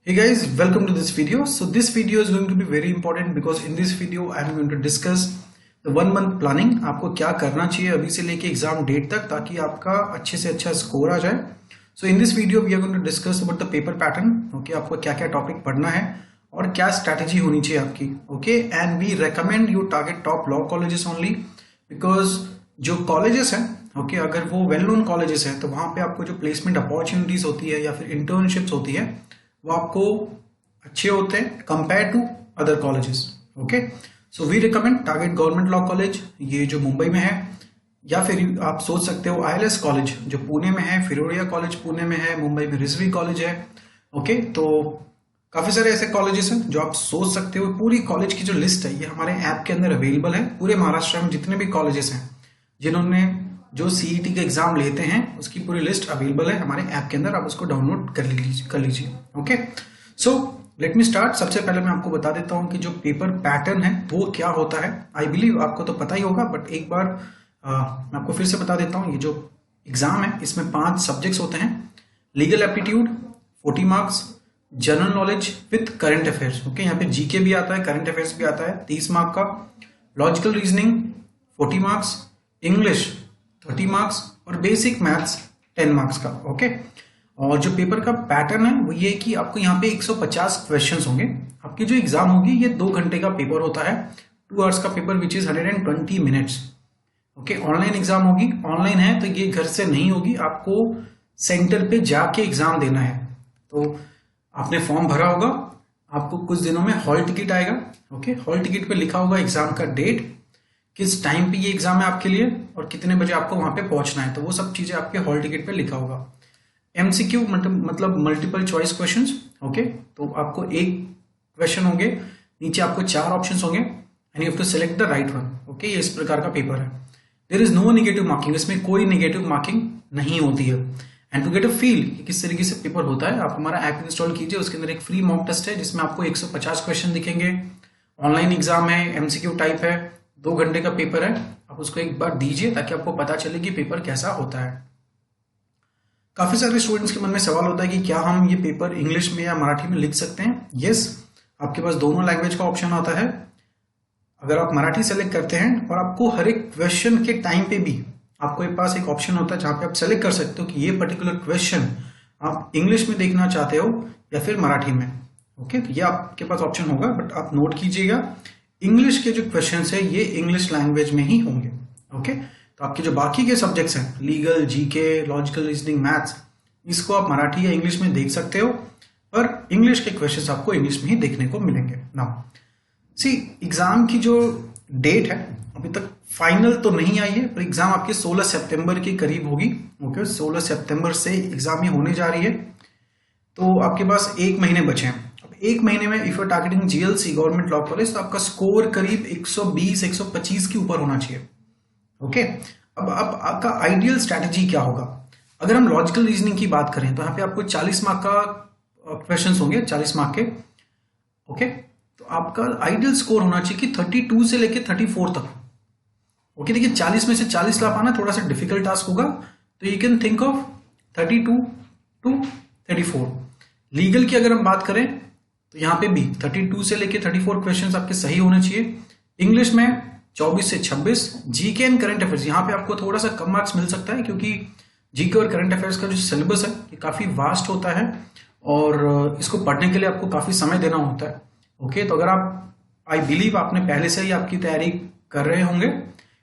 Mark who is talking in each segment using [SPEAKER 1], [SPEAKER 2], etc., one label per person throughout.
[SPEAKER 1] Hey guys, welcome to this video. So this video is going to be very important because in this video I am going to discuss the 1 month planning. आपको क्या करना चाहिए अभी से लेके exam date तक ताकि आपका अच्छे से अच्छा स्कोर आ जाए. So in this video we are going to discuss about the paper pattern. Okay, आपको क्या क्या टॉपिक पढ़ना है और क्या स्ट्रैटेजी होनी चाहिए आपकी. Okay, and we recommend you target top law colleges only because जो कॉलेजेस हैं ओके अगर वो वेल नोन कॉलेजेस हैं तो वहाँ पे आपको जो प्लेसमेंट अपॉर्चुनिटीज होती है या फिर इंटर्नशिप्स होती है वो आपको अच्छे होते हैं compare to other colleges. Okay, so we recommend target government law college, ये जो मुंबई में है, या फिर आप सोच सकते हो ILS कॉलेज जो पुणे में है, फिरोरिया कॉलेज पुणे में है, मुंबई में रिजवी कॉलेज है. ओके, तो काफी सारे ऐसे कॉलेजेस हैं जो आप सोच सकते हो. पूरी कॉलेज की जो लिस्ट है ये हमारे ऐप के अंदर अवेलेबल है. पूरे महाराष्ट्र में जितने भी कॉलेजेस हैं जिन्होंने जो CET के एग्जाम लेते हैं उसकी पूरी लिस्ट अवेलेबल है हमारे ऐप के अंदर, आप उसको डाउनलोड कर लीजिए. Okay, so let me start. सबसे पहले मैं आपको बता देता हूं कि जो पेपर पैटर्न है वो क्या होता है. आई बिलीव आपको तो पता ही होगा बट एक बार मैं आपको फिर से बता देता हूं. ये जो एग्जाम है इसमें 5 सब्जेक्ट्स होते हैं. Legal aptitude 40 marks, general knowledge with current affairs. Okay, यहाँ पे जीके भी आता है, करंट अफेयर्स भी आता है 30 मार्क का, logical reasoning 40 marks, English 30 marks और बेसिक मैथ्स 10 मार्क्स का. ओके, और जो पेपर का पैटर्न है वो ये कि आपको यहाँ पे 150 क्वेश्चंस होंगे. आपकी जो एग्जाम होगी ये 2 घंटे का पेपर होता है, 2 आवर्स का paper which is 120 minutes. Okay, online exam होगी. ऑनलाइन है तो ये घर से नहीं होगी, आपको सेंटर पे जाके एग्जाम देना है. तो आपने फॉर्म भरा होगा, आपको कुछ दिनों में हॉल टिकट आएगा. ओके, हॉल टिकट पे लिखा होगा एग्जाम का डेट, किस टाइम पे ये एग्जाम है आपके लिए और कितने बजे आपको वहां पे पहुंचना है. तो वो सब चीजें आपके हॉल टिकट पे लिखा होगा. MCQ मतलब मल्टीपल चॉइस क्वेश्चंस. ओके, तो आपको एक क्वेश्चन होंगे, नीचे आपको 4 ऑप्शंस होंगे and you have to select the right one. Okay, ये इस प्रकार का पेपर है. There is no negative marking, इसमें कोई नेगेटिव मार्किंग नहीं होती है. And to get a feel कि किस तरीके से पेपर होता है, आप हमारा ऐप इंस्टॉल कीजिए. उसके अंदर एक फ्री मॉक टेस्ट है जिसमें आपको 150 क्वेश्चन दिखेंगे. ऑनलाइन एग्जाम है, MCQ टाइप है, 2 घंटे का पेपर है. आप उसको एक बार दीजिए ताकि आपको पता चले कि पेपर कैसा होता है. काफी सारे स्टूडेंट्स के मन में सवाल होता है कि क्या हम ये पेपर इंग्लिश में या मराठी में लिख सकते हैं. यस, आपके पास दोनों लैंग्वेज का ऑप्शन होता है. अगर आप मराठी सेलेक्ट करते हैं और आपको हर एक क्वेश्चन के टाइम पे भी आपको एक पास एक ऑप्शन होता है जहां पे आप सेलेक्ट कर सकते हो कि ये पर्टिकुलर क्वेश्चन आप इंग्लिश में देखना चाहते हो या फिर मराठी में. ओके, तो ये आपके पास ऑप्शन होगा बट आप नोट कीजिएगा इंग्लिश के जो क्वेश्चंस है ये इंग्लिश लैंग्वेज में ही होंगे. ओके, तो आपके जो बाकी के सब्जेक्ट्स हैं legal, GK, logical reasoning, maths, इसको आप मराठी या इंग्लिश में देख सकते हो पर इंग्लिश के क्वेश्चंस आपको इंग्लिश में ही देखने को मिलेंगे. नाउ सी, एग्जाम की जो डेट है अभी तक फाइनल तो नहीं आई है पर एग्जाम आपकी 16 सितंबर के करीब होगी. ओके, 16 सितंबर से एग्जाम ये होने जा रही है. तो आपके पास 1 महीने बचे हैं. 1 महीने में if you targeting GLC government law college तो आपका स्कोर करीब 120-125 के ऊपर होना चाहिए. ओके, अब आपका आइडियल स्ट्रैटेजी क्या होगा. अगर हम लॉजिकल रीजनिंग की बात करें तो यहाँ पे आपको 40 मार्क का क्वेश्चंस होंगे, 40 मार्क के. ओके, तो आपका आइडियल स्कोर होना चाहिए कि 32 से लेके 34 तक. ओके, देखिए 40 में से 40 ला पाना थोड़ा सा डिफिकल्ट टास्क होगा, तो you can think of 32 to 34. Legal की अगर हम बात करें तो यहाँ पे भी 32 से लेके 34 क्वेश्चंस आपके सही होने चाहिए. इंग्लिश में 24 से 26. जीके एंड करंट अफेयर्स यहाँ पे आपको थोड़ा सा कम मार्क्स मिल सकता है क्योंकि जीके और करंट अफेयर्स का जो सिलेबस है ये काफी वास्ट होता है और इसको पढ़ने के लिए आपको काफी समय देना होता है. ओके, तो अगर आप आई बिलीव आपने पहले से ही आपकी तैयारी कर रहे होंगे.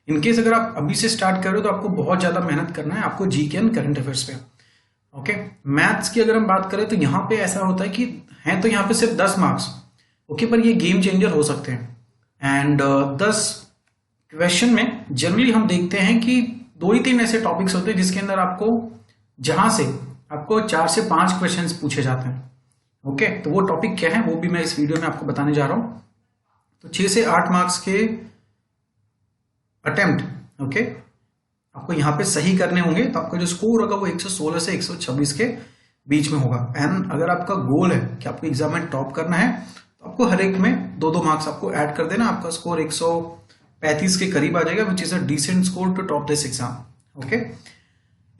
[SPEAKER 1] इनकेस अगर आप अभी से स्टार्ट कर रहे हो तो आपको बहुत ज्यादा मेहनत करना है आपको जीके एंड करंट अफेयर्स पे. ओके, मैथ्स की अगर हम बात करें तो यहाँ पे ऐसा होता है कि हैं तो यहाँ पे सिर्फ 10 मार्क्स. ओके, पर ये गेम चेंजर हो सकते हैं. एंड 10 क्वेश्चन में जनरली हम देखते हैं कि 2 ही 3 ऐसे टॉपिक्स होते हैं जिसके अंदर आपको जहां से आपको 4 से 5 क्वेश्चंस पूछे जाते हैं. ओके, तो वो टॉपिक क्या है वो भी मैं इस वीडियो में आपको बताने जा रहा हूं. तो 6 से 8 मार्क्स के अटेम्प्ट ओके आपको यहाँ पे सही करने होंगे तो आपका जो स्कोर होगा वो 116 से 126 के बीच में होगा. एंड अगर आपका गोल है कि आपको एग्जाम में टॉप करना है तो आपको हर एक में 2-2 मार्क्स आपको ऐड कर देना. आपका स्कोर 135 के करीब आ जाएगा which is a decent score to top this exam. Okay,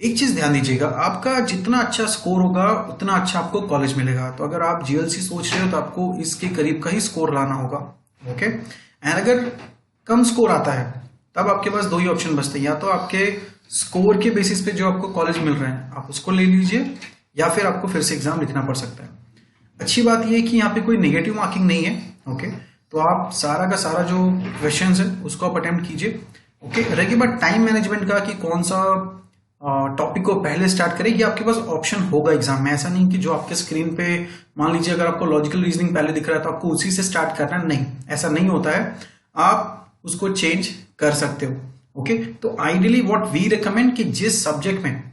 [SPEAKER 1] एक चीज ध्यान दीजिएगा, आपका जितना अच्छा स्कोर होगा उतना अच्छा आपको कॉलेज मिलेगा। तो अगर आप जीएलसी सोच रहे हो तो आपको इसके करीब का ही स्कोर लाना होगा। ओके, एंड अगर कम स्कोर आता है तब आपके पास दो ही ऑप्शन बचते हैं, या तो आपके स्कोर के बेसिस पे जो आपको कॉलेज मिल रहे हैं आप उसको ले लीजिए, या फिर आपको फिर से एग्जाम लिखना पड़ सकता है। अच्छी बात यह है कि यहाँ पे कोई नेगेटिव मार्किंग नहीं है। ओके, तो आप सारा का सारा जो क्वेश्चंस है उसको आप अटेम्प्ट कीजिए। ओके, रही बात टाइम मैनेजमेंट का कि कौन सा टॉपिक को पहले स्टार्ट करें, ये आपके पास ऑप्शन होगा एग्जाम में। ऐसा नहीं कि जो आपके स्क्रीन पे मान लीजिए अगर आपको लॉजिकल रीजनिंग पहले दिख रहा है तो आपको उसी से स्टार्ट करना है, नहीं, ऐसा नहीं होता है, आप उसको चेंज कर सकते हो। ओके, तो आइडियली व्हाट वी रिकमेंड कि जिस सब्जेक्ट में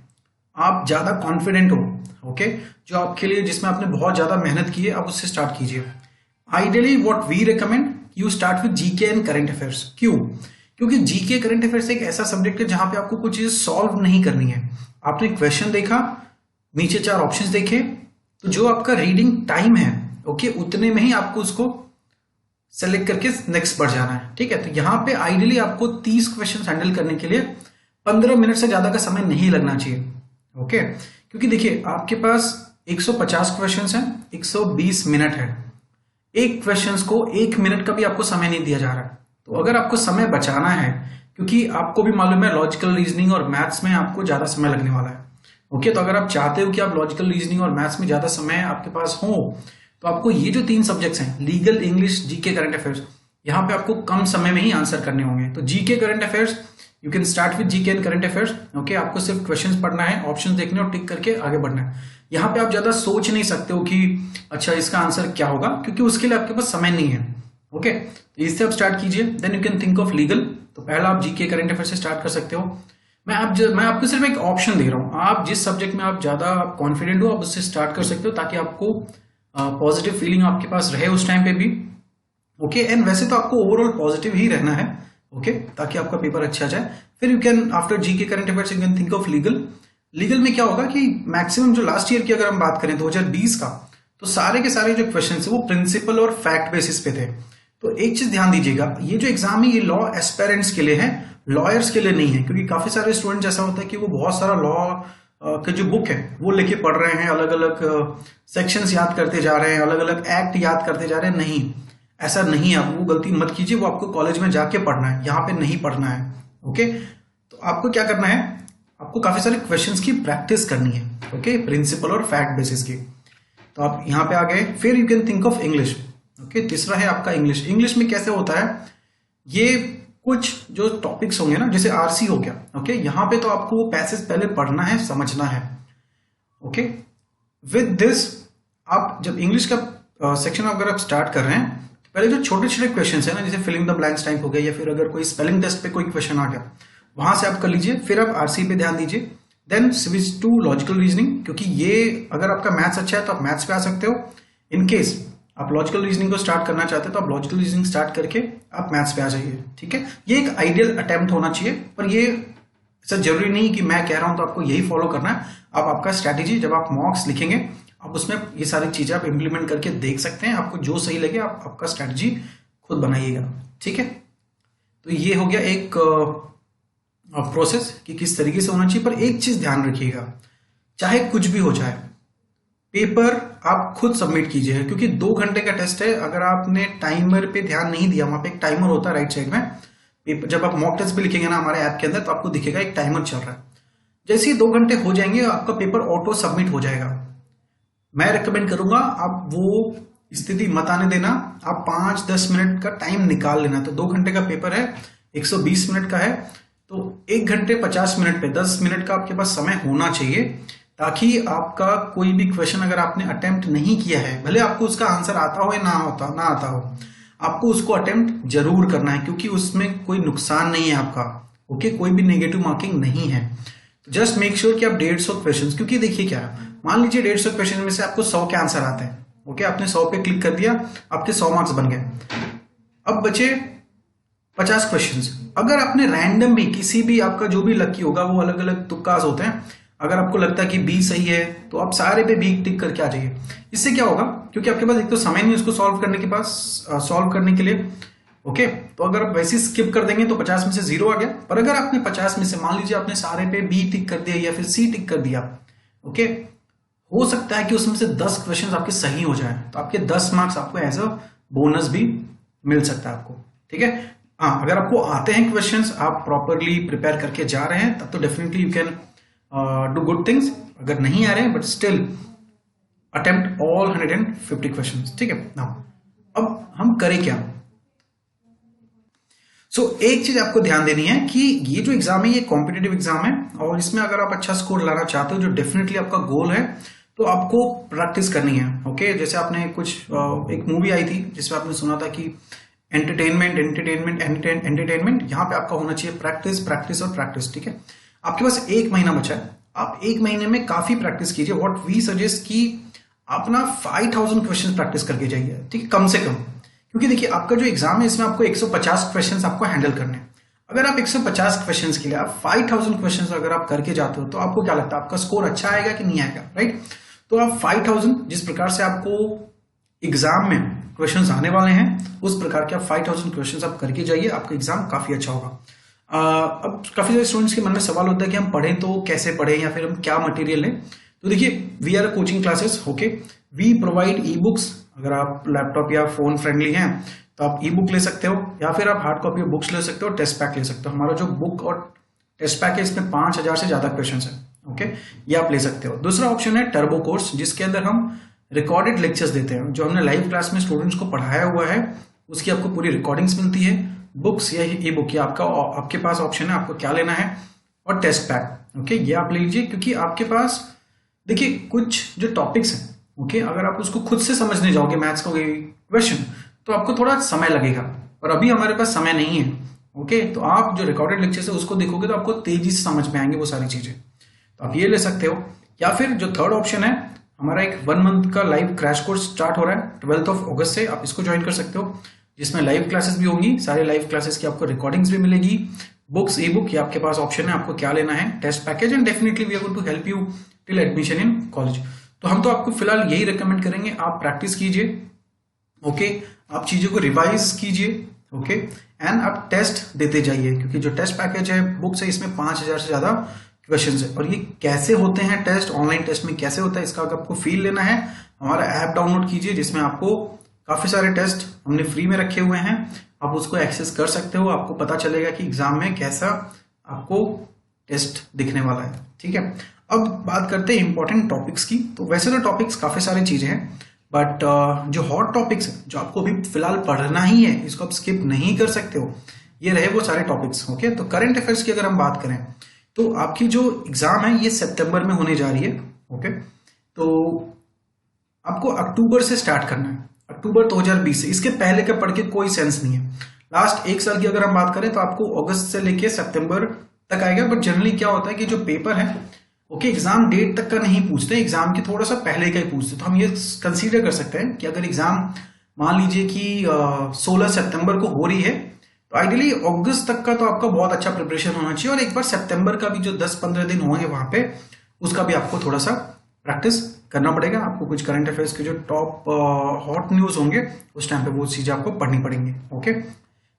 [SPEAKER 1] आप ज्यादा कॉन्फिडेंट हो, ओके, जो आपके लिए जिसमें आपने बहुत ज्यादा मेहनत की है, आप उससे स्टार्ट कीजिए। Ideally what we recommend you start with GK and current affairs. क्यों? क्योंकि जीके करंट अफेयर्स एक ऐसा सब्जेक्ट है जहां पे आपको कुछ चीज सॉल्व नहीं करनी है। आपने क्वेश्चन देखा, नीचे 4 ऑप्शंस देखे, तो जो आपका रीडिंग टाइम है, ओके, उतने में ही आपको उसको सेलेक्ट करके नेक्स्ट बढ़ जाना है। ठीक है, तो यहां पे आइडियली आपको 30 क्वेश्चन हैंडल करने के लिए 15 मिनट से ज्यादा का समय नहीं लगना चाहिए। ओके, क्योंकि देखिए आपके पास 150 क्वेश्चंस हैं, 120 मिनट है, एक क्वेश्चंस को 1 मिनट का भी आपको समय नहीं दिया जा रहा है। तो अगर आपको समय बचाना है, क्योंकि आपको भी मालूम है लॉजिकल रीजनिंग और मैथ्स में आपको ज्यादा समय लगने वाला है। ओके, तो अगर आप चाहते हो कि आप लॉजिकल रीजनिंग और मैथ्स में ज्यादा समय आपके पास हो, तो आपको ये जो 3 सब्जेक्ट्स हैं, legal, English, GK, current affairs, यहाँ पे आपको कम समय में ही आंसर करने होंगे। तो GK current affairs, you can start with GK and current affairs. Okay, आपको सिर्फ क्वेश्चंस पढ़ना है, ऑप्शंस देखने और टिक करके आगे बढ़ना है। यहाँ पे आप ज्यादा सोच नहीं सकते हो कि अच्छा इसका आंसर क्या होगा, क्योंकि उसके लिए आपके पास समय नहीं है। ओके, तो इससे आप स्टार्ट कीजिए। Then you can think of legal. तो पहला आप जीके करंट अफेयर से स्टार्ट कर सकते हो। मैं आपको सिर्फ एक ऑप्शन दे रहा हूं, आप जिस सब्जेक्ट में आप ज्यादा कॉन्फिडेंट हो आप उससे स्टार्ट कर सकते हो, ताकि आपको पॉजिटिव फीलिंग आपके पास रहे उस टाइम पे भी। ओके, एंड वैसे तो आपको ओवरऑल पॉजिटिव ही रहना है, ओके, ताकि आपका पेपर अच्छा जाए। फिर you can after GK current affairs you can think of legal. Legal में क्या होगा कि मैक्सिमम जो लास्ट ईयर की अगर हम बात करें 2020 का, तो सारे के सारे जो क्वेश्चन है वो प्रिंसिपल और फैक्ट बेसिस पे थे। तो एक चीज ध्यान दीजिएगा, ये जो एग्जाम है ये लॉ एस्पेरेंट्स के लिए है, लॉयर्स के लिए नहीं है। क्योंकि काफी सारे स्टूडेंट ऐसा होता है कि वो बहुत सारा लॉ के जो बुक है वो लेके पढ़ रहे हैं, अलग अलग सेक्शंस याद करते जा रहे हैं, अलग अलग एक्ट याद करते जा रहे हैं। नहीं, ऐसा नहीं है, आप वो गलती मत कीजिए, वो आपको कॉलेज में जाके पढ़ना है, यहाँ पे नहीं पढ़ना है। ओके, तो आपको क्या करना है, आपको काफी सारे क्वेश्चंस की प्रैक्टिस करनी है, ओके, प्रिंसिपल और फैक्ट बेसिस की। तो आप यहाँ पे आ गए। फिर you can think of English. Okay, तीसरा है आपका इंग्लिश। इंग्लिश में कैसे होता है, ये कुछ जो टॉपिक्स होंगे ना, जैसे आरसी हो गया, ओके, यहाँ पे तो आपको पैसेज पहले पढ़ना है, समझना है। ओके, विद दिस आप जब इंग्लिश का सेक्शन अगर आप स्टार्ट कर रहे हैं, तो पहले जो छोटे छोटे क्वेश्चन है ना, जैसे फिलिंग द ब्लैंक्स टाइप हो गया, या फिर अगर कोई स्पेलिंग टेस्ट पे कोई क्वेश्चन आ गया, वहां से आप कर लीजिए। फिर आप आरसी पे ध्यान दीजिए, then switch to logical reasoning, क्योंकि ये अगर आपका मैथ्स अच्छा है तो आप मैथ्स पे आ सकते हो। इन केस आप लॉजिकल रीजनिंग को स्टार्ट करना चाहते हो तो आप लॉजिकल रीजनिंग स्टार्ट करके आप मैथ्स पे आ जाइए। ठीक है, ये एक आइडियल अटेम्प्ट होना चाहिए, पर ये ऐसा जरूरी नहीं कि मैं कह रहा हूं तो आपको यही फॉलो करना है। आप आपका स्ट्रैटेजी जब आप मॉक्स लिखेंगे, आप उसमें ये सारी चीजें आप इंप्लीमेंट करके देख सकते हैं, आपको जो सही लगे आप आपका स्ट्रैटेजी खुद बनाइएगा। ठीक है, तो ये हो गया एक प्रोसेस कि किस तरीके से होना चाहिए। पर एक चीज ध्यान रखिएगा, चाहे कुछ भी हो जाए, पेपर आप खुद सबमिट कीजिए, क्योंकि 2 घंटे का टेस्ट है। अगर आपने टाइमर पे ध्यान नहीं दिया, वहां पे एक टाइमर होता है राइट साइड में, पेपर जब आप मॉक टेस्ट पे लिखेंगे ना हमारे ऐप के अंदर, तो आपको दिखेगा एक टाइमर चल रहा है। जैसे ही 2 घंटे हो जाएंगे आपका पेपर ऑटो सबमिट हो जाएगा। मैं रिकमेंड करूंगा आप वो स्थिति मत आने देना, आप 5-10 मिनट का टाइम निकाल लेना। तो 2 घंटे का पेपर है, 120 मिनट का है, तो 1 घंटे 50 मिनट पे 10 मिनट का आपके पास समय होना चाहिए, ताकि आपका कोई भी क्वेश्चन अगर आपने अटेम्प्ट नहीं किया है, भले आपको उसका आंसर आता हो या ना आता हो, आपको उसको अटेम्प्ट जरूर करना है, क्योंकि उसमें कोई नुकसान नहीं है आपका। ओके, कोई भी नेगेटिव मार्किंग नहीं है। तो जस्ट मेक श्योर कि आप 150 क्वेश्चन, क्योंकि देखिए क्या, मान लीजिए 150 क्वेश्चन में से आपको 100 के आंसर आते हैं। ओके, आपने 100 पे क्लिक कर दिया, आपके 100 मार्क्स बन गए। अब बचे 50 क्वेश्चंस। अगर आपने रैंडम भी किसी भी, आपका जो भी लकी होगा, वो अलग अलग तुक्कास होते हैं, अगर आपको लगता है कि बी सही है तो आप सारे पे बी टिक करके आ जाइए। इससे क्या होगा, क्योंकि आपके पास एक तो समय नहीं उसको सॉल्व करने के लिए, ओके, तो अगर आप वैसे स्किप कर देंगे तो 50 में से 0 आ गया। पर अगर आपने 50 में से मान लीजिए आपने सारे पे बी टिक कर दिया या फिर सी टिक कर दिया, ओके, हो सकता है कि उसमें से 10 क्वेश्चंस आपके सही हो जाए, तो आपके 10 मार्क्स आपको एज अ बोनस भी मिल सकता है आपको। ठीक है, हाँ, अगर आपको आते हैं क्वेश्चंस, आप प्रॉपरली प्रिपेयर करके जा रहे हैं, तब तो definitely you can do good things. अगर नहीं आ रहे हैं, but still attempt all 150 questions. ठीक है, नाउ अब हम करें क्या। एक चीज आपको ध्यान देनी है कि ये जो एग्जाम है ये कॉम्पिटेटिव एग्जाम है, और इसमें अगर आप अच्छा स्कोर लाना चाहते हो, जो डेफिनेटली आपका गोल है, तो आपको प्रैक्टिस करनी है। ओके, जैसे आपने कुछ एक मूवी आई थी जिसमें आपने सुना था कि एंटरटेनमेंट एंटरटेनमेंट एंटरटेनमेंट, यहाँ पे आपका होना चाहिए प्रैक्टिस प्रैक्टिस और प्रैक्टिस। ठीक है, आपके पास 1 महीना बचा है, आप 1 महीने में काफी प्रैक्टिस कीजिए। व्हाट वी सजेस्ट कि आप ना 5000 क्वेश्चन प्रैक्टिस करके जाइए, ठीक है, कम से कम। क्योंकि देखिए आपका जो एग्जाम है इसमें आपको 150 क्वेश्चंस आपको हैंडल करने हैं। अगर आप 150 क्वेश्चंस के लिए आप 5000 क्वेश्चंस अगर आप करके जाते हो, तो आपको क्या लगता है आपका स्कोर अच्छा आएगा कि नहीं आएगा, राइट। तो आप 5000 जिस प्रकार से आपको एग्जाम में क्वेश्चंस आने वाले हैं, उस प्रकार के आप 5000 क्वेश्चंस आप करके जाइए, आपका एग्जाम काफी अच्छा होगा। अब काफी सारे स्टूडेंट्स के मन में सवाल होता है कि हम पढ़ें तो कैसे पढ़ें, या फिर हम क्या मटेरियल लें। तो देखिए, we are coaching classes, okay, we provide e books. अगर आप लैपटॉप या फोन फ्रेंडली हैं तो आप ई बुक ले सकते हो, या फिर आप हार्ड कॉपी बुक्स ले सकते हो, टेस्ट पैक ले सकते हो। हमारा जो बुक और टेस्ट पैक है इसमें 5000 से ज्यादा क्वेश्चन है, ओके, ये आप ले सकते हो। दूसरा ऑप्शन है टर्बो कोर्स, जिसके अंदर हम रिकॉर्डेड लेक्चर्स देते हैं। जो हमने लाइव क्लास में स्टूडेंट्स को पढ़ाया हुआ है उसकी आपको पूरी रिकॉर्डिंग्स मिलती है। बुक्स या ई बुक, ये आपके पास ऑप्शन है, आपको क्या लेना है। और टेस्ट पैक, ओके, ये आप ले लीजिए, क्योंकि आपके पास देखिए कुछ जो टॉपिक्स हैं, ओके, अगर आप उसको खुद से समझने जाओगे मैथ्स का क्वेश्चन, तो आपको थोड़ा समय लगेगा, और अभी हमारे पास समय नहीं है। ओके, तो आप जो रिकॉर्डेड लेक्चर है उसको देखोगे तो आपको तेजी से समझ में आएंगे वो सारी चीजें, तो आप ये ले सकते हो। या फिर जो थर्ड ऑप्शन है, हमारा एक 1 मंथ का लाइव क्रैश कोर्स स्टार्ट हो रहा है 12 अगस्त से, आप इसको ज्वाइन कर सकते हो, जिसमें लाइव क्लासेस भी होंगी। सारे लाइव क्लासेस की आपको रिकॉर्डिंग्स भी मिलेगी। बुक्स ई बुक, ये आपके पास ऑप्शन है, आपको क्या लेना है, test package, and definitely we are going to help you till admission in college. तो हम तो आपको फिलहाल यही रिकमेंड करेंगे, आप प्रैक्टिस कीजिए, ओके, आप चीजों को रिवाइज कीजिए, ओके, एंड आप टेस्ट देते जाइए, क्योंकि जो टेस्ट पैकेज है बुक्स है इसमें 5000 से ज्यादा क्वेश्चंस है। और ये कैसे होते हैं टेस्ट, ऑनलाइन टेस्ट में कैसे होता है, इसका अगर आपको फील लेना है, हमारा ऐप डाउनलोड कीजिए, जिसमें आपको काफी सारे टेस्ट हमने फ्री में रखे हुए हैं, आप उसको एक्सेस कर सकते हो। आपको पता चलेगा कि एग्जाम में कैसा आपको टेस्ट दिखने वाला है। ठीक है, अब बात करते हैं इंपॉर्टेंट टॉपिक्स की। तो वैसे तो टॉपिक्स काफी सारी चीजें हैं, बट जो हॉट टॉपिक्स है, जो आपको अभी फिलहाल पढ़ना ही है, इसको आप स्किप नहीं कर सकते हो, ये रहे वो सारे टॉपिक्स। ओके, तो करंट अफेयर्स की अगर हम बात करें, तो आपकी जो एग्जाम है ये सितंबर में होने जा रही है। ओके, तो आपको अक्टूबर से स्टार्ट करना है, अक्टूबर 2020 से। इसके पहले का पढ़ के कोई सेंस नहीं है। लास्ट 1 साल की अगर हम बात करें तो आपको अगस्त से लेके सितंबर तक आएगा। बट जनरली क्या होता है कि जो पेपर है, ओके, एग्जाम डेट तक का नहीं पूछते, एग्जाम के थोड़ा सा पहले का ही पूछते। तो हम ये कंसीडर कर सकते हैं कि अगर एग्जाम मान लीजिए कि 16 सितंबर को हो रही है, तो आइडियली अगस्त तक का तो आपका बहुत अच्छा प्रिपरेशन होना चाहिए, और एक बार सितंबर का भी जो 10-15 दिन होंगे वहां पे, उसका भी आपको थोड़ा सा प्रैक्टिस करना पड़ेगा। आपको कुछ करंट अफेयर्स के जो टॉप हॉट न्यूज होंगे उस टाइम पे वो चीजें आपको पढ़नी पड़ेंगी। ओके,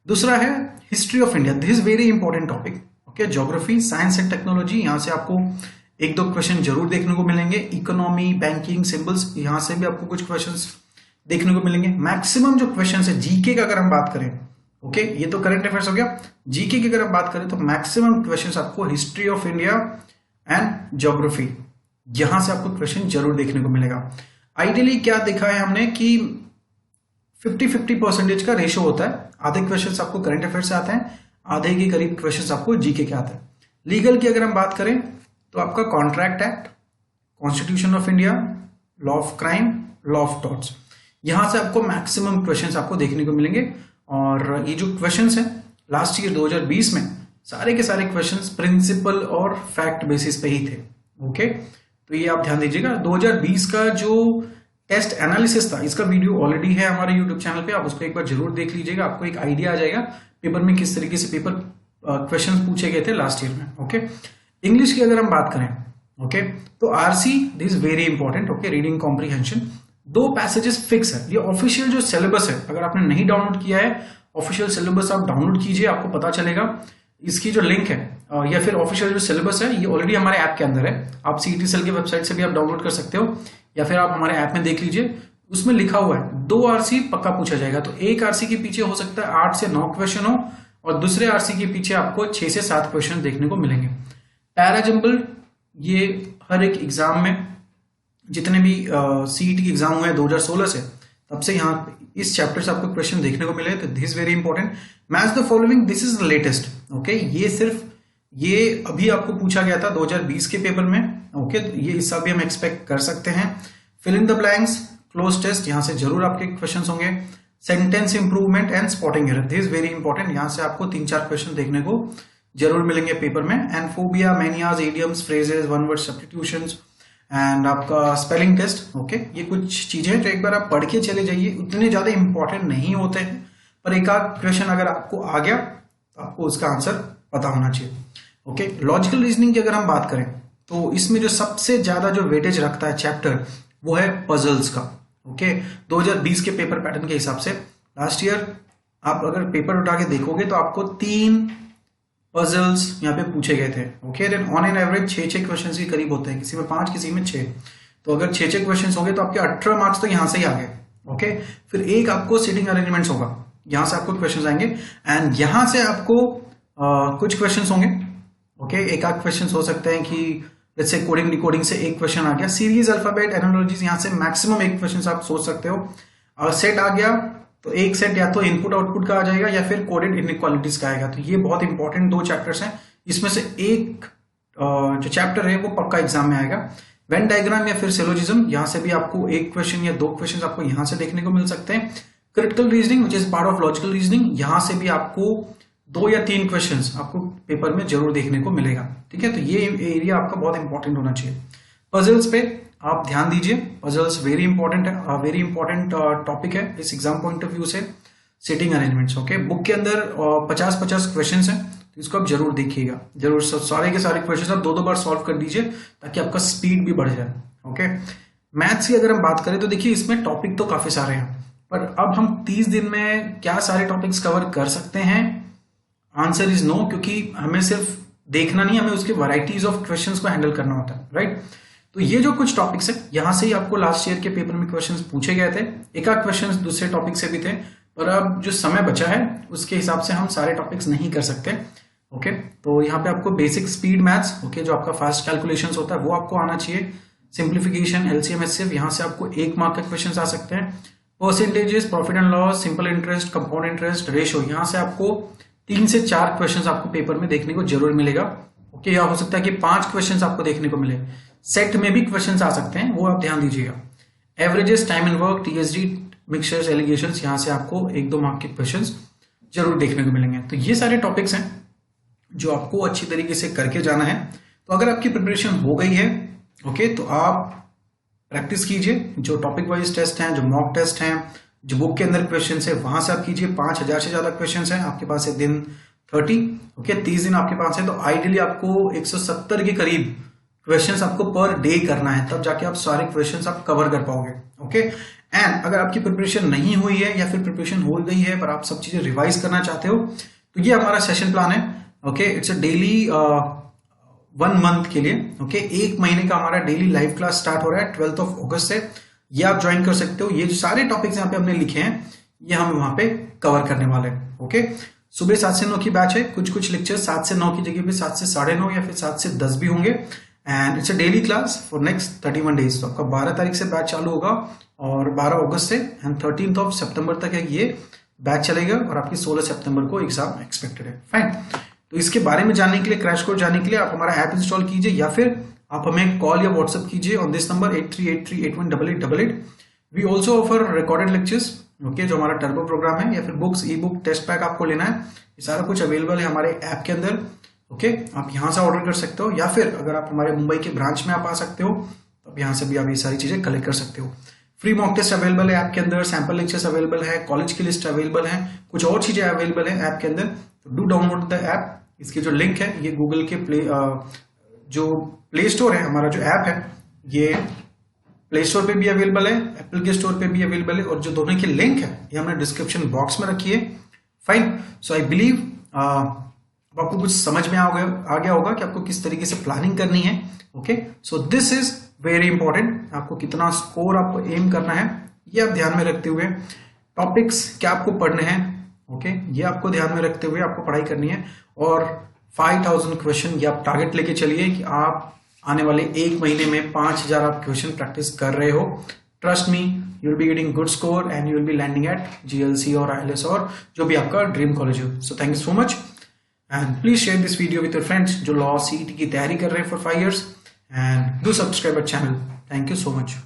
[SPEAKER 1] दूसरा है history of India, this is very important topic. Okay, geography, science and technology, यहाँ से आपको 1-2 क्वेश्चन जरूर देखने को मिलेंगे। इकोनॉमी, बैंकिंग, सिंबल्स, यहाँ से भी आपको कुछ क्वेश्चंस देखने को मिलेंगे। मैक्सिमम जो क्वेश्चन है जीके का अगर हम बात करें, ओके, ये तो करंट अफेयर्स हो गया। जीके की अगर हम बात करें तो मैक्सिमम क्वेश्चंस आपको history of India and geography, यहां से आपको क्वेश्चन जरूर देखने को मिलेगा। आइडियली क्या देखा है हमने कि 50-50% का रेशियो होता है, आधे क्वेश्चंस आपको करंट अफेयर से आते हैं, आधे के करीब क्वेश्चंस आपको जीके के आते हैं। लीगल की अगर हम बात करें तो आपका contract act, constitution of India, law of crime, law of torts, यहां से आपको मैक्सिमम क्वेश्चंस आपको देखने को मिलेंगे। और ये जो क्वेश्चंस हैं लास्ट ईयर 2020 में, सारे के सारे क्वेश्चंस प्रिंसिपल और फैक्ट बेसिस पे ही थे। ओके, तो ये आप ध्यान दीजिएगा। 2020 का जो टेस्ट एनालिसिस था, इसका वीडियो ऑलरेडी है हमारे यूट्यूब चैनल पे, आप उसको एक बार जरूर देख लीजिएगा, आपको एक आइडिया आ जाएगा पेपर में किस तरीके से पेपर क्वेश्चन पूछे गए थे लास्ट ईयर में। ओके, इंग्लिश की अगर हम बात करें, ओके, तो RC, this is very important. Okay, reading comprehension, 2 passages fix है, ये ऑफिशियल जो सिलेबस है, अगर आपने नहीं डाउनलोड किया है ऑफिशियल सिलेबस आप डाउनलोड कीजिए, आपको पता चलेगा। इसकी जो लिंक है या फिर ऑफिशियल जो सिलेबस है ये ऑलरेडी हमारे ऐप के अंदर है। आप सीईटी सेल की वेबसाइट से भी आप डाउनलोड कर सकते हो या फिर आप हमारे ऐप में देख लीजिए। उसमें लिखा हुआ है 2 आरसी पक्का पूछा जाएगा। तो एक आरसी के पीछे हो सकता है 8 से 9 क्वेश्चन हो और दूसरे आरसी के पीछे आपको 6 से 7 क्वेश्चन देखने को मिलेंगे। पैरा जंबल ये हर एक एग्जाम में जितने भी सीईटी के एग्जाम हुए हैं 2016 से, तब से यहाँ इस चैप्टर से आपको क्वेश्चन देखने को मिले। तो this very important. Match the following, this is the latest. Okay, ये अभी आपको पूछा गया था 2020 के पेपर में। ओके, तो ये इसका भी हम एक्सपेक्ट कर सकते हैं। Fill in the blanks, cloze test, यहां से जरूर आपके क्वेश्चन होंगे। Sentence improvement and spotting error, this very important. यहां से आपको 3-4 क्वेश्चन देखने को जरूर मिलेंगे पेपर में। And phobia, manias, idioms, phrases, one word substitutions and आपका स्पेलिंग टेस्ट। ओके, ये कुछ चीजें जो एक बार आप पढ़ के चले जाइए, उतने ज्यादा इंपॉर्टेंट नहीं होते हैं, पर एक आध क्वेश्चन अगर आपको आ गया तो आपको उसका आंसर पता होना चाहिए। ओके, लॉजिकल रीजनिंग की अगर हम बात करें तो इसमें जो सबसे ज्यादा जो वेटेज रखता है चैप्टर वो है पजल्स का। ओके, 2020 के पेपर पैटर्न के हिसाब से लास्ट ईयर आप अगर पेपर उठा के देखोगे तो आपको 3 पजल्स यहाँ पे पूछे गए थे। Okay, then on an average 6 questions के करीब होते हैं, किसी में 5 किसी में 6। तो अगर 6 क्वेश्चंस हो गए तो आपके 18 मार्क्स तो यहाँ से ही आ गए। ओके, फिर एक आपको सीटिंग अरेंजमेंट्स होगा, यहां से आपको क्वेश्चंस आएंगे एंड यहां से आपको कुछ क्वेश्चंस होंगे। ओके, एक आध क्वेश्चंस हो सकते हैं कि लेट्स से कोडिंग डिकोडिंग से एक क्वेश्चन आ गया। सीरीज, अल्फाबेट, एनालॉजीज, यहां से मैक्सिमम एक क्वेश्चन आप सोच सकते हो। सेट आ गया तो एक सेट या तो इनपुट आउटपुट का आ जाएगा या फिर कोडेड इनइक्वालिटीज का आएगा। तो ये बहुत इंपॉर्टेंट 2 चैप्टर्स हैं, इसमें से एक जो चैप्टर है वो पक्का एग्जाम में आएगा। वेन डायग्राम या फिर सिलोजिज्म, यहां से भी आपको एक क्वेश्चन या 2 क्वेश्चन आपको यहां से देखने को मिल सकते हैं। Critical reasoning which is part of logical reasoning, यहां से भी आपको 2 या 3 क्वेश्चंस आपको पेपर में जरूर देखने को मिलेगा। ठीक है, तो ये एरिया आपका बहुत इंपॉर्टेंट होना चाहिए। पजल्स पे आप ध्यान दीजिए, पजल्स वेरी इंपॉर्टेंट है, वेरी इंपॉर्टेंट टॉपिक है इस एग्जाम पॉइंट ऑफ व्यू से। सीटिंग अरेंजमेंट्स, ओके, बुक के अंदर 50-50 क्वेश्चन है, तो इसको आप जरूर देखिएगा, जरूर सारे के सारे क्वेश्चन आप 2-2 बार सॉल्व कर दीजिए ताकि आपका स्पीड भी बढ़ जाए। ओके, मैथ्स की अगर हम बात करें तो देखिए इसमें टॉपिक तो काफी सारे हैं, पर अब हम 30 दिन में क्या सारे टॉपिक्स कवर कर सकते हैं? आंसर इज नो, क्योंकि हमें सिर्फ देखना नहीं, हमें उसके वैरायटीज ऑफ क्वेश्चंस को हैंडल करना होता है, राइट। तो ये जो कुछ टॉपिक्स है यहां से ही आपको लास्ट ईयर के पेपर में क्वेश्चंस पूछे गए थे, एक आध क्वेश्चंस दूसरे टॉपिक से भी थे, पर अब जो समय बचा है उसके हिसाब से हम सारे टॉपिक्स नहीं कर सकते। ओके, तो यहाँ पे आपको बेसिक स्पीड मैथ्स, ओके, जो आपका फास्ट कैलकुलेशंस होता है वो आपको आना चाहिए। सिंप्लीफिकेशन, एलसीएम, एचसीएफ, यहाँ से आपको 1 मार्क के क्वेश्चन आ सकते हैं। Percentages, profit and loss, simple interest, compound interest, ratio, यहाँ से आपको 3 से 4 क्वेश्चन आपको पेपर में देखने को जरूर मिलेगा। ओके, या हो सकता है कि 5 क्वेश्चन आपको देखने को मिले। सेट में भी क्वेश्चन आ सकते हैं, वो आप ध्यान दीजिएगा। Averages, time and work, TSD, mixtures, allegations, यहाँ से आपको 1-2 मार्क के क्वेश्चन जरूर देखने को मिलेंगे। तो ये सारे टॉपिक्स हैं जो आपको अच्छी तरीके से करके जाना है। तो अगर आपकी प्रिपरेशन हो गई है, ओके, तो आप प्रैक्टिस कीजिए। जो टॉपिक वाइज टेस्ट हैं, जो मॉक टेस्ट हैं, जो बुक के अंदर क्वेश्चन है वहां से आप कीजिए। 5000 से ज्यादा क्वेश्चन हैं आपके पास है, दिन 30, ओके, 30 दिन आपके पास है, तो आइडियली आपको 170 के करीब क्वेश्चंस आपको पर डे करना है, तब जाके आप सारे क्वेश्चंस आप कवर कर पाओगे। ओके, एंड अगर आपकी प्रिपरेशन नहीं हुई है या फिर प्रिपरेशन हो गई है पर आप सब चीजें रिवाइज करना चाहते हो, तो ये हमारा सेशन प्लान है। Okay, it's a daily 1 month के लिए। ओके, 1 महीने का हमारा डेली लाइव क्लास स्टार्ट हो रहा है 12 अगस्त से। ये आप ज्वाइन कर सकते हो। ये जो सारे टॉपिक्स यहाँ पे हमने लिखे हैं ये हम वहां पे कवर करने वाले हैं। ओके, सुबह 7 से 9 की बैच है। कुछ लेक्चर 7 से 9 की जगह पे 7 से 9:30 या फिर 7 से 10 भी होंगे। And it's a daily class for next 31 days. तो आपका 12 तारीख से बैच चालू होगा और 12 अगस्त से एंड 13 सितंबर तक है ये बैच चलेगा और आपकी 16 सितंबर को एग्जाम एक्सपेक्टेड है। फाइन, तो इसके बारे में जानने के लिए, क्रैश कोर्स जानने के लिए आप हमारा ऐप इंस्टॉल कीजिए या फिर आप हमें कॉल या व्हाट्सएप कीजिए on this number 8383818888। We also offer recorded lectures, okay, जो हमारा टर्बो प्रोग्राम है, या फिर books, e book, test pack आपको लेना है, ये सारा कुछ अवेलेबल है हमारे ऐप के अंदर। ओके, आप यहाँ से ऑर्डर कर सकते हो या फिर अगर आप हमारे मुंबई के ब्रांच में आप आ सकते हो तो आप यहाँ से भी आप ये सारी चीजें कलेक्ट कर सकते हो। फ्री मॉक टेस्ट अवेलेबल है ऐप के अंदर, सैंपल लेक्चर्स अवेलेबल है, कॉलेज की लिस्ट अवेलेबल है, कुछ और चीजें अवेलेबल है ऐप के अंदर। तो डू डाउनलोड द ऐप। इसकी जो लिंक है ये गूगल के जो प्ले स्टोर है, हमारा जो ऐप है ये प्ले स्टोर पे भी अवेलेबल है, एप्पल के स्टोर पे भी अवेलेबल है, और जो दोनों की लिंक है ये हमने डिस्क्रिप्शन बॉक्स में रखी है। फाइन. सो आई बिलीव आपको कुछ समझ में आ गया होगा कि आपको किस तरीके से प्लानिंग करनी है. Okay, so this is very important. आपको कितना स्कोर आपको एम करना है ये आप ध्यान में रखते हुए, टॉपिक्स क्या आपको पढ़ने हैं, ओके, ये आपको ध्यान में रखते हुए आपको पढ़ाई करनी है. और 5000 क्वेश्चन ये आप टारगेट लेके चलिए कि आप आने वाले एक महीने में 5000 आप क्वेश्चन प्रैक्टिस कर रहे हो. Trust me, you will be getting good score and you will be landing at GLC और IELTS और जो भी आपका ड्रीम कॉलेज हो. So thank you so much and please share this video with your friends जो law CET की तैयारी कर रहे हैं for 5 years, and do subscribe our channel. Thank you so much.